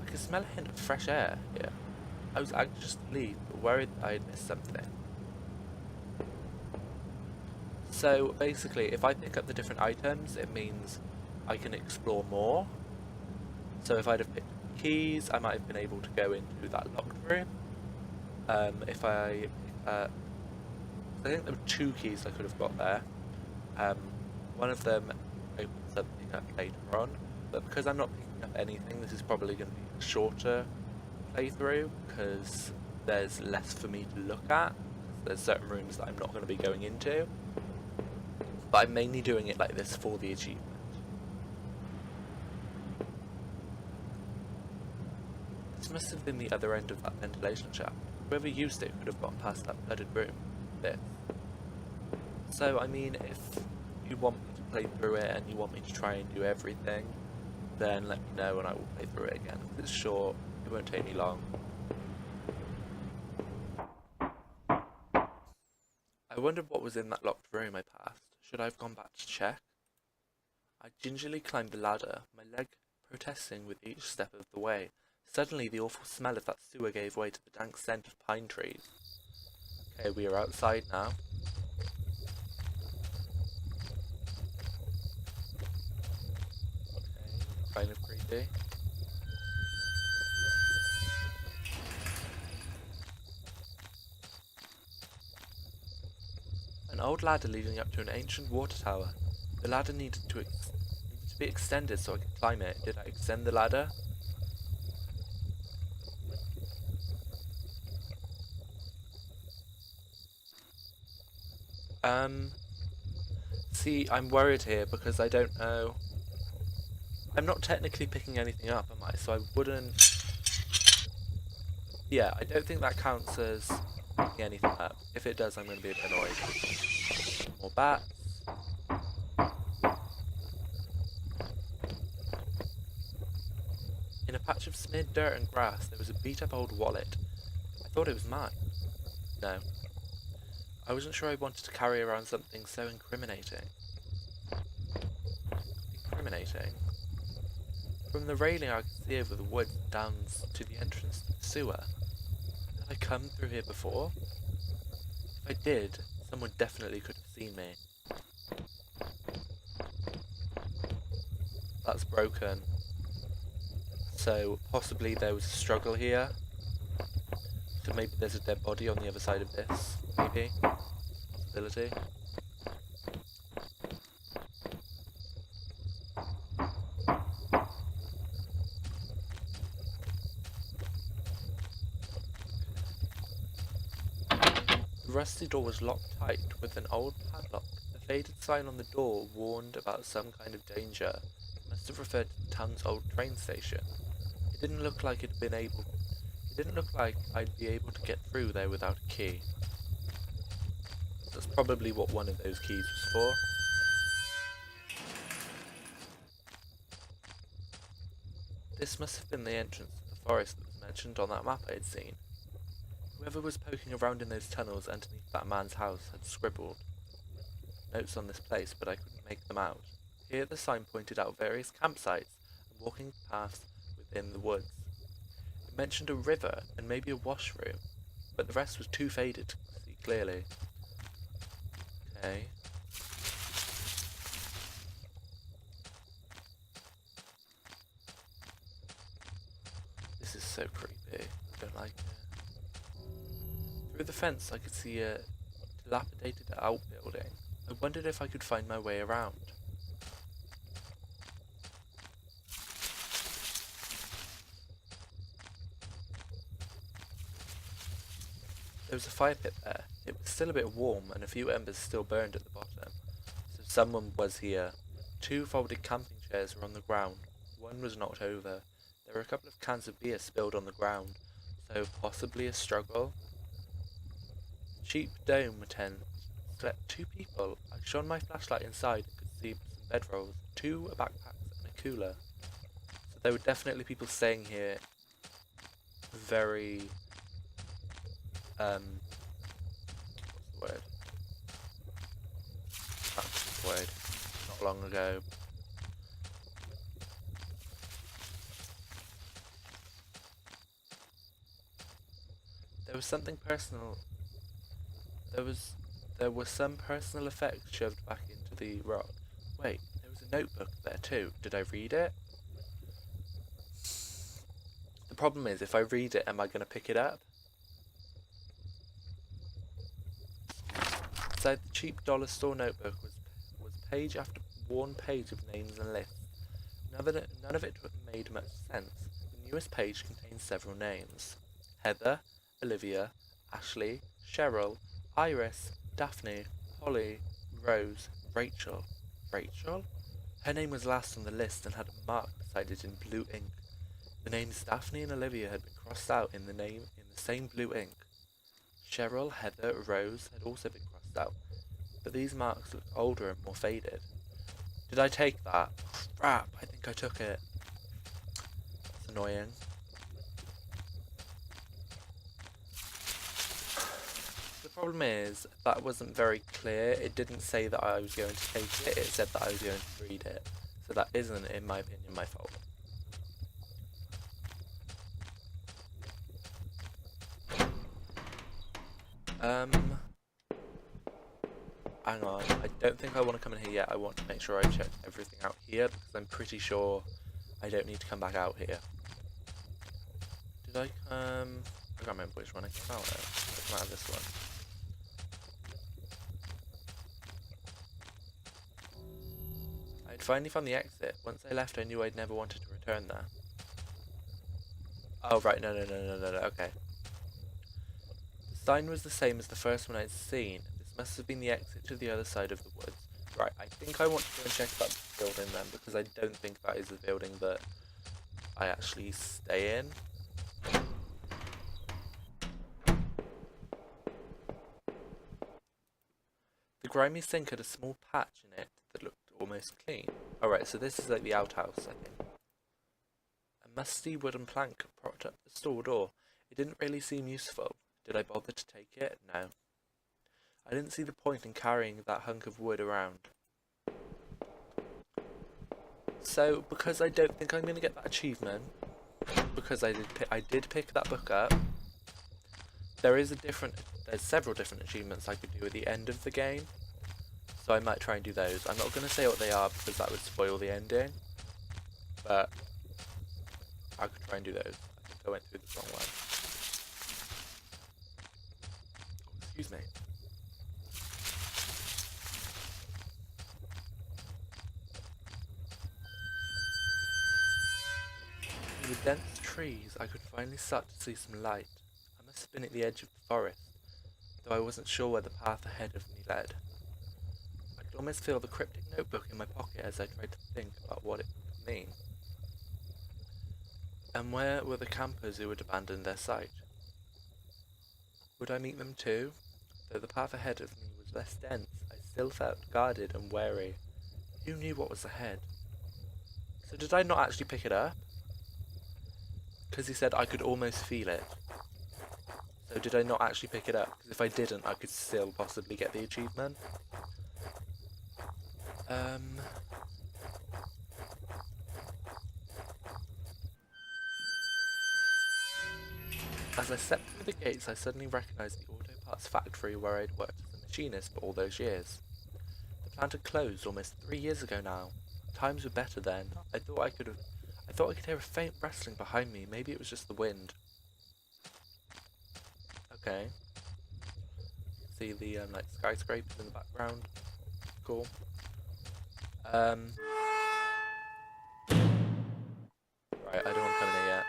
can smell a hint of fresh air here. I was anxious to leave, but worried that I had missed something. So basically, if I pick up the different items, it means I can explore more. So if I'd have picked keys, I might have been able to go into that locked room. If I think there were 2 keys I could have got there. Um, one of them opens something up later on, but because I'm not picking up anything, this is probably going to be a shorter playthrough because there's less for me to look at. There's certain rooms that I'm not going to be going into, but I'm mainly doing it like this for the achievement. This must have been the other end of that ventilation shaft. Whoever used it could have gotten past that flooded room. This. So, I mean, if you want me to play through it and you want me to try and do everything, then let me know and I will play through it again. If it's short, it won't take me long. I wondered what was in that locked room I passed. Should I have gone back to check? I gingerly climbed the ladder, my leg protesting with each step of the way. Suddenly, the awful smell of that sewer gave way to the dank scent of pine trees. Okay, we are outside now. Okay, kind of creepy. An old ladder leading up to an ancient water tower. The ladder needed to be extended so I could climb it. Did I extend the ladder? See, I'm worried here because I don't know. I'm not technically picking anything up, am I? So I wouldn't. Yeah, I don't think that counts as picking anything up. If it does, I'm going to be a bit annoyed. More bats. In a patch of smeared dirt and grass, there was a beat-up old wallet. I thought it was mine. No. I wasn't sure I wanted to carry around something so incriminating. Incriminating? From the railing I could see over the woods down to the entrance to the sewer. Had I come through here before? If I did, someone definitely could have seen me. That's broken. So possibly there was a struggle here. So maybe there's a dead body on the other side of this. Maybe. Possibility. The rusty door was locked tight with an old padlock. The faded sign on the door warned about some kind of danger. It must have referred to the town's old train station. It didn't look like I'd be able to get through there without a key. That's probably what one of those keys was for. This must have been the entrance to the forest that was mentioned on that map I had seen. Whoever was poking around in those tunnels underneath that man's house had scribbled notes on this place, but I couldn't make them out. Here the sign pointed out various campsites and walking paths within the woods. It mentioned a river and maybe a washroom, but the rest was too faded to see clearly. Okay. This is so creepy. I don't like it. Through the fence I could see a dilapidated outbuilding. I wondered if I could find my way around. There was a fire pit there. It was still a bit warm and a few embers still burned at the bottom. So someone was here. 2 folded camping chairs were on the ground. One was knocked over. There were a couple of cans of beer spilled on the ground. So possibly a struggle. Cheap dome tent slept 2 people. I shone my flashlight inside and could see some bedrolls, 2 backpacks and a cooler. So there were definitely people staying here very what's the word? That's the word. Not long ago. There was something personal. There was there was some personal effect shoved back into the rock. Wait, there was a notebook there too. Did I read it? The problem is, if I read it, am I going to pick it up? Inside the cheap dollar store notebook was page after one page of names and lists. None of it made much sense. The newest page contained several names: Heather, Olivia, Ashley, Cheryl, Iris, Daphne, Holly, Rose, Rachel. Rachel? Her name was last on the list and had a mark beside it in blue ink. The names Daphne and Olivia had been crossed out in the same blue ink. Cheryl, Heather, Rose had also been crossed out, but these marks looked older and more faded. Did I take that? Crap, I think I took it. That's annoying. The problem is, that wasn't very clear. It didn't say that I was going to take it, it said that I was going to read it. So that isn't, in my opinion, my fault. Hang on, I don't think I want to come in here yet. I want to make sure I check everything out here, because I'm pretty sure I don't need to come back out here. Did I come... I can't remember which one I came out of. I came out of this one. I'd finally found the exit. Once I left, I knew I'd never wanted to return there. Oh, right, no, okay. The sign was the same as the first one I'd seen. This must have been the exit to the other side of the woods. Right, I think I want to go and check that building then, because I don't think that is the building that I actually stay in. The grimy sink had a small patch in it that looked almost clean. Alright, so this is like the outhouse, I think. A musty wooden plank propped up the store door. It didn't really seem useful. Did I bother to take it? No. I didn't see the point in carrying that hunk of wood around. So, because I don't think I'm going to get that achievement, because I did pick that book up, there's several different achievements I could do at the end of the game, so I might try and do those. I'm not going to say what they are because that would spoil the ending, but I could try and do those. I think I went through the wrong one. Oh, excuse me. In the dense trees, I could finally start to see some light. I must have been at the edge of the forest, though I wasn't sure where the path ahead of me led. I could almost feel the cryptic notebook in my pocket as I tried to think about what it could mean. And where were the campers who had abandoned their site? Would I meet them too? Though the path ahead of me was less dense, I still felt guarded and wary. Who knew what was ahead? So did I not actually pick it up? Because he said I could almost feel it. So did I not actually pick it up? Because if I didn't, I could still possibly get the achievement. As I stepped through the gates, I suddenly recognised the auto parts factory where I'd worked as a machinist for all those years. The plant had closed almost 3 years ago now. Times were better then. I thought I could hear a faint rustling behind me. Maybe it was just the wind. Okay. See the like skyscrapers in the background. Cool. Right, I don't want to come in here yet.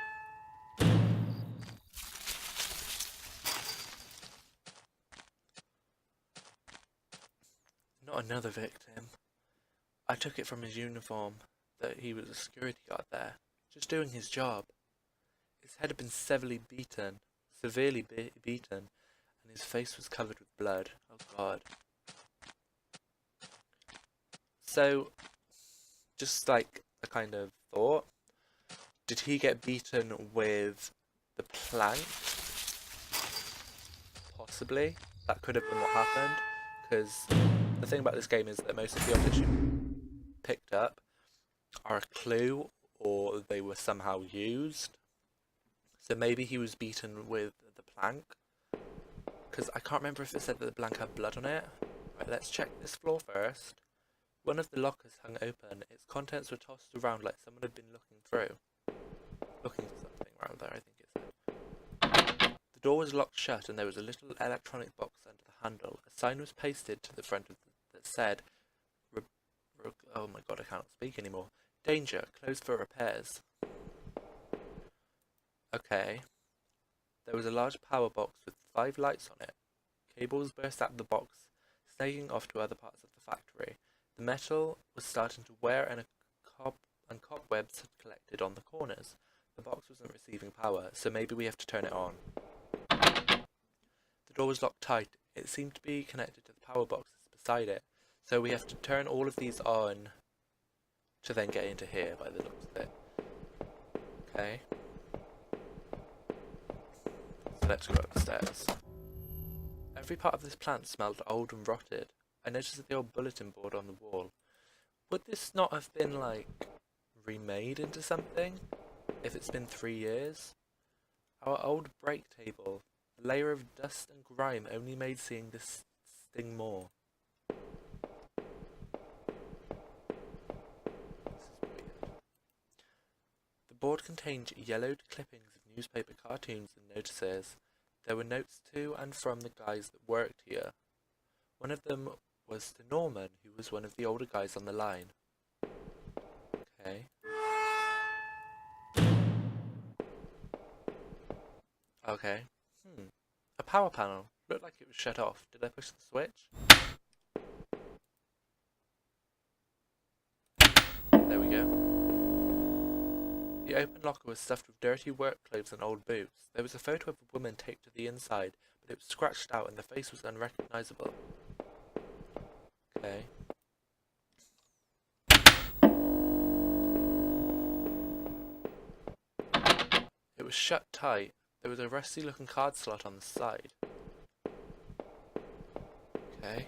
Not another victim. I took it from his uniform that he was a security guard there, just doing his job. His head had been severely beaten, and his face was covered with blood. Oh god. So, just like a kind of thought, did he get beaten with the plank? Possibly. That could have been what happened, because the thing about this game is that most of the objects you picked up are a clue, or they were somehow used. So maybe he was beaten with the plank, because I can't remember if it said that the blank had blood on it. Right, let's check this floor first. One of the lockers hung open. Its contents were tossed around like someone had been looking through. Looking for something rather, I think it said. The door was locked shut and there was a little electronic box under the handle. A sign was pasted to the front of that said, oh my god, I can't speak anymore. Danger, closed for repairs. Okay. There was a large power box with 5 lights on it. Cables burst out of the box, snaking off to other parts of the factory. The metal was starting to wear and cobwebs had collected on the corners. The box wasn't receiving power, so maybe we have to turn it on. The door was locked tight. It seemed to be connected to the power boxes beside it, so we have to turn all of these on to then get into here by the looks of it. Okay. So let's go upstairs. Every part of this plant smelled old and rotted. I noticed the old bulletin board on the wall. Would this not have been, like, remade into something? If it's been 3 years? Our old break table. A layer of dust and grime only made seeing this sting more. This is weird. The board contained yellowed clippings of newspaper cartoons and notices. There were notes to and from the guys that worked here. One of them was to Norman, who was one of the older guys on the line. Okay. Okay. A power panel. Looked like it was shut off. Did I push the switch? There we go. The open locker was stuffed with dirty work clothes and old boots. There was a photo of a woman taped to the inside, but it was scratched out and the face was unrecognizable. Okay. It was shut tight. There was a rusty looking card slot on the side. Okay.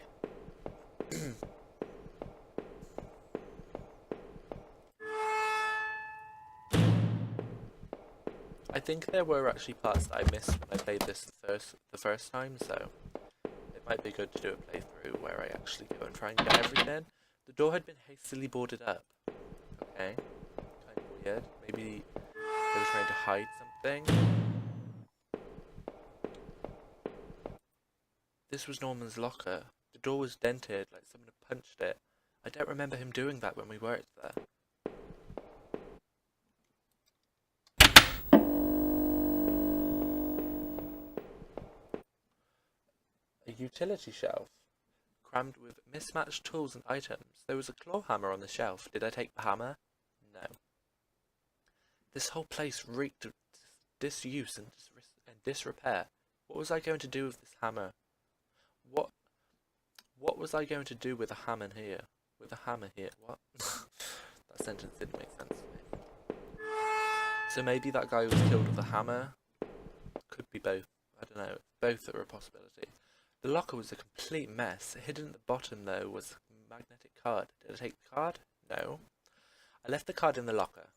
I think there were actually parts that I missed when I played this the first time, so it might be good to do a playthrough where I actually go and try and get everything. The door had been hastily boarded up. Okay. Kind of weird. Maybe they were trying to hide something. This was Norman's locker. The door was dented, like someone had punched it. I don't remember him doing that when we worked there. A utility shelf, crammed with mismatched tools and items. There was a claw hammer on the shelf. Did I take the hammer? No. This whole place reeked of disuse and disrepair. What was I going to do with this hammer? What was I going to do with a hammer here? With a hammer here? What? That sentence didn't make sense to me. So maybe that guy was killed with a hammer? Could be both. I don't know. Both are a possibility. The locker was a complete mess. Hidden at the bottom, though, was a magnetic card. Did I take the card? No. I left the card in the locker.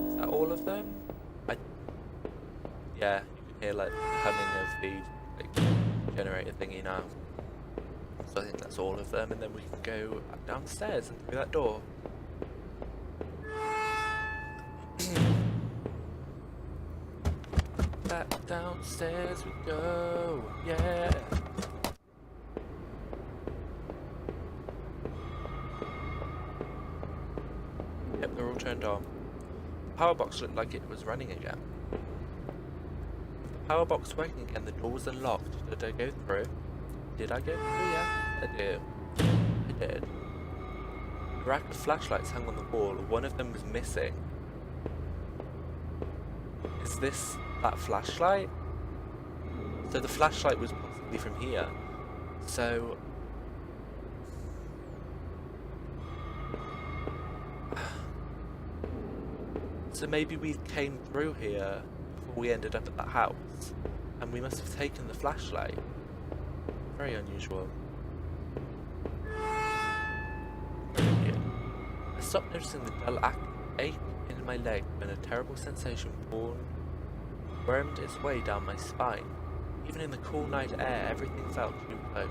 Is that all of them? Yeah, you can hear, like, the humming of the, like, generator thingy now. So I think that's all of them, and then we can go back downstairs and through that door. Back downstairs we go, yeah. Yep, they're all turned on. The power box looked like it was running again. The power box working again, the door was unlocked. Did I go through? Did I go through? Yeah, I did. I did. A rack of flashlights hung on the wall. One of them was missing. Is this that flashlight? So the flashlight was possibly from here. So... So maybe we came through here before we ended up at that house. And we must have taken the flashlight. Very unusual. Very weird. I stopped noticing the dull ache in my leg when a terrible sensation wormed its way down my spine. Even in the cool night air, everything felt too close.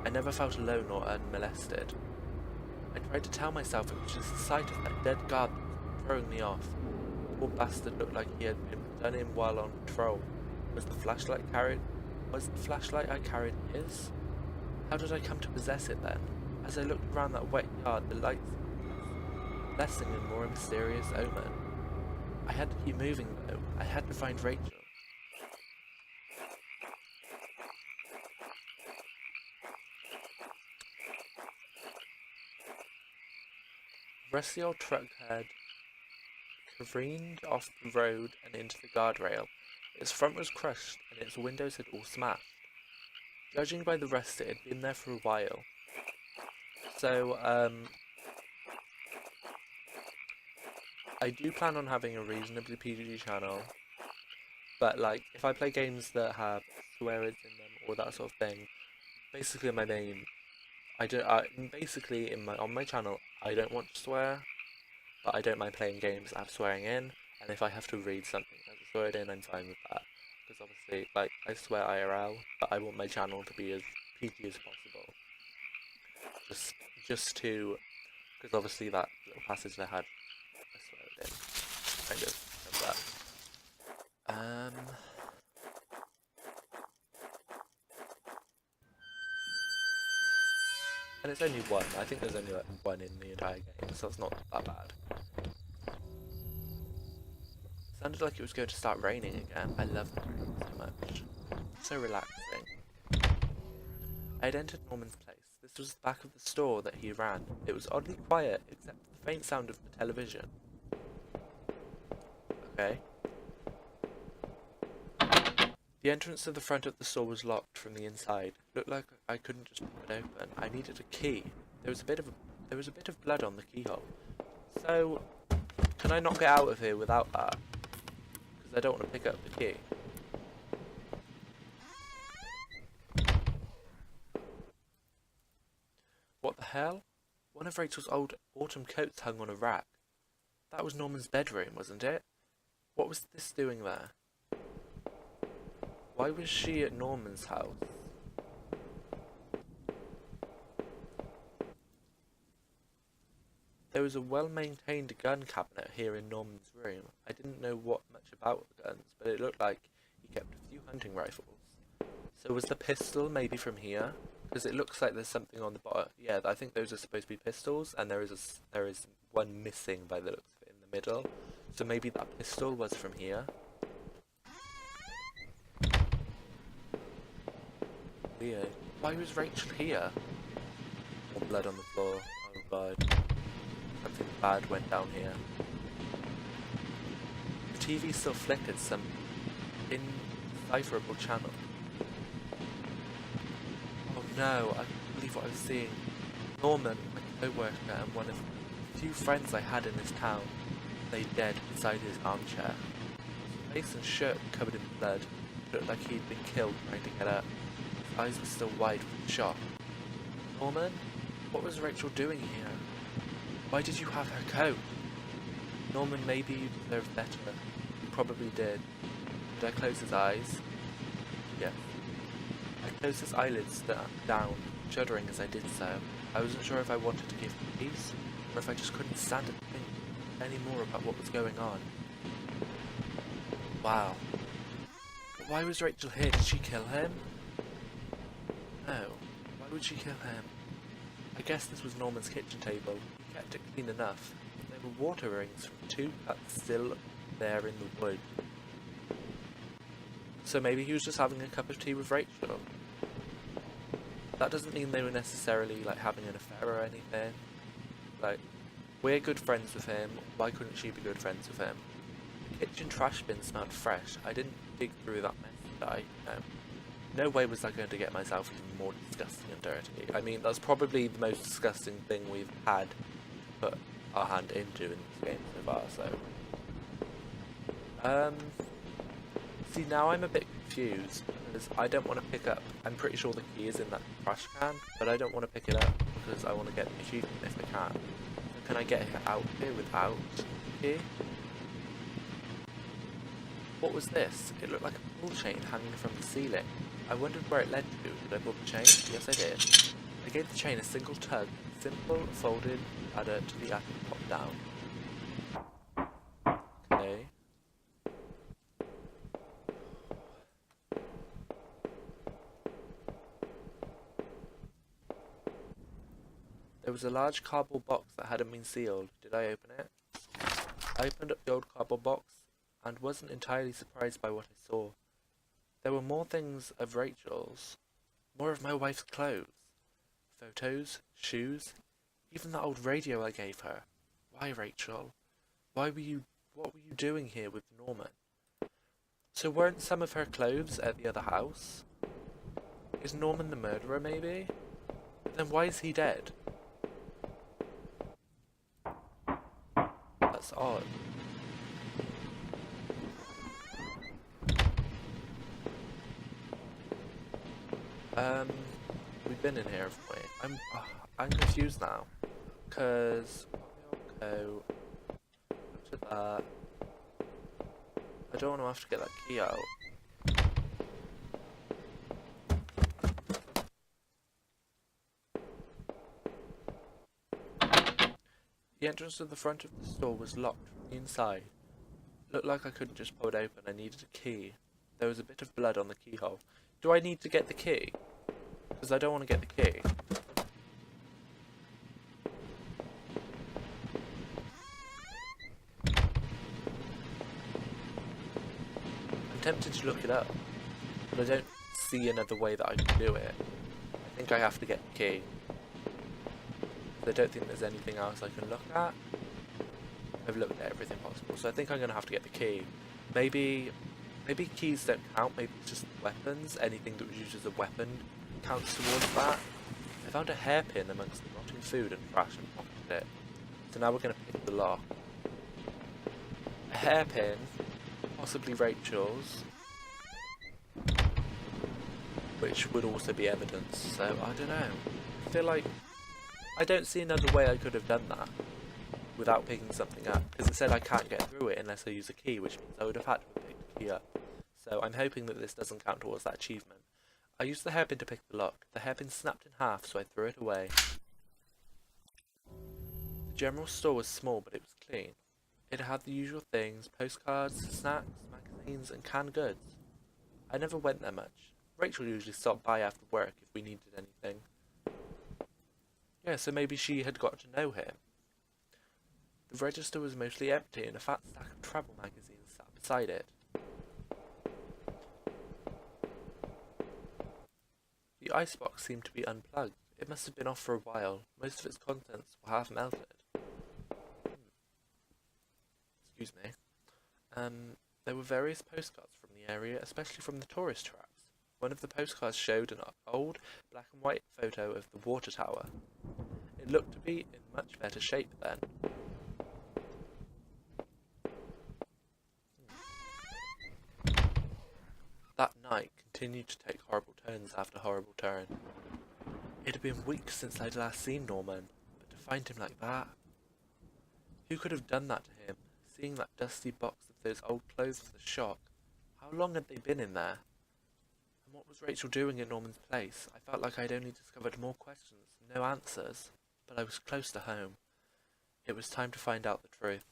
I never felt alone or unmolested. I tried to tell myself it was just the sight of that dead guard that was throwing me off. The poor bastard looked like he had been done in while on patrol. Was the flashlight I carried his? How did I come to possess it then? As I looked around that wet yard, the lights blessing a more mysterious omen. I had to keep moving though. I had to find Rachel. The rusty old truck had careened off the road and into the guardrail. Its front was crushed and its windows had all smashed. Judging by the rust, it had been there for a while. So, I do plan on having a reasonably PG channel, but like, if I play games that have swear words in them or that sort of thing, basically on my channel, I don't want to swear, but I don't mind playing games that have swearing in, and if I have to read something that has a swear in, I'm fine with that. Because obviously, like, I swear IRL, but I want my channel to be as PG as possible. Just to, because obviously that little passage I had, I swear it in, kind of that. And it's only one. I think there's only like one in the entire game, so it's not that bad. It sounded like it was going to start raining again. I love the rain so much. It's so relaxing. I had entered Norman's place. This was the back of the store that he ran. It was oddly quiet, except for the faint sound of the television. Okay. The entrance to the front of the store was locked from the inside. Looked like I couldn't just pop it open. I needed a key. There was a bit of blood on the keyhole. So, can I not get out of here without that? Because I don't want to pick up the key. What the hell? One of Rachel's old autumn coats hung on a rack. That was Norman's bedroom, wasn't it? What was this doing there? Why was she at Norman's house? There was a well-maintained gun cabinet here in Norman's room. I didn't know much about the guns, but it looked like he kept a few hunting rifles. So was the pistol maybe from here? Because it looks like there's something on the bottom. Yeah, I think those are supposed to be pistols, and there is one missing by the looks of it in the middle. So maybe that pistol was from here. Weird. Why was Rachel here? More blood on the floor. Oh god. Something bad went down here. The TV still flickered some indecipherable channel. Oh no, I couldn't believe what I was seeing. Norman, my co-worker and one of the few friends I had in this town, lay dead beside his armchair. His face and shirt covered in blood. It looked like he'd been killed trying to get up. His eyes were still wide with shock. Norman? What was Rachel doing here? Why did you have her coat? Norman, maybe you deserved better. You probably did. Did I close his eyes? Yes. I closed his eyelids down, shuddering as I did so. I wasn't sure if I wanted to give him peace, or if I just couldn't stand to think any more about what was going on. Wow. But why was Rachel here? Did she kill him? No. Why would she kill him? I guess this was Norman's kitchen table. He kept it clean enough. There were water rings from 2 cups still there in the wood. So maybe he was just having a cup of tea with Rachel. That doesn't mean they were necessarily like having an affair or anything. Like, we're good friends with him, why couldn't she be good friends with him? The kitchen trash bin smelled fresh. I didn't dig through that mess, did I? No way was I going to get myself even more disgusting and dirty. I mean, that's probably the most disgusting thing we've had to put our hand into in this game so far, so... See, now I'm a bit confused. because I don't want to pick up. I'm pretty sure the key is in that trash can, but I don't want to pick it up because I want to get the achievement if I can. So can I get it out here without the key? What was this? It looked like a pull chain hanging from the ceiling. I wondered where it led to. Did I pull the chain? Yes, I did. I gave the chain a single tug. Simple, folded ladder to the attic popped down. Okay. There was a large cardboard box that hadn't been sealed. Did I open it? I opened up the old cardboard box and wasn't entirely surprised by what I saw. There were more things of Rachel's, more of my wife's clothes, photos, shoes, even the old radio I gave her. Why, Rachel? What were you doing here with Norman? So weren't some of her clothes at the other house? Is Norman the murderer, maybe? Then why is he dead? That's odd. We've been in here, haven't we? I'm confused now. Cause we'll go to that. I don't want to have to get that key out. The entrance to the front of the store was locked from the inside. Looked like I couldn't just pull it open. I needed a key. There was a bit of blood on the keyhole. Do I need to get the key? Because I don't want to get the key. I'm tempted to look it up, but I don't see another way that I can do it. I think I have to get the key. I don't think there's anything else I can look at. I've looked at everything possible, so I think I'm going to have to get the key. Maybe keys don't count, maybe it's just weapons. Anything that was used as a weapon counts towards that. I found a hairpin amongst the rotting food and trash and pocketed it. So now we're going to pick the lock. A hairpin, possibly Rachel's, which would also be evidence, so I don't know. I feel like I don't see another way I could have done that without picking something up, because it said I can't get through it unless I use a key, which means I would have had to have picked the key up. So I'm hoping that this doesn't count towards that achievement. I used the hairpin to pick the lock. The hairpin snapped in half, so I threw it away. The general store was small, but it was clean. It had the usual things: postcards, snacks, magazines, and canned goods. I never went there much. Rachel usually stopped by after work if we needed anything. Yeah, so maybe she had got to know him. The register was mostly empty and a fat stack of travel magazines sat beside it. The icebox seemed to be unplugged. It must have been off for a while. Most of its contents were half melted. Excuse me. There were various postcards from the area, especially from the tourist traps. One of the postcards showed an old black and white photo of the water tower. It looked to be in much better shape then. That night continued to take horrible turns after horrible turn. It had been weeks since I'd last seen Norman, but to find him like that... Who could have done that to him? Seeing that dusty box of those old clothes was a shock. How long had they been in there? And what was Rachel doing in Norman's place? I felt like I'd only discovered more questions, no answers, but I was close to home. It was time to find out the truth.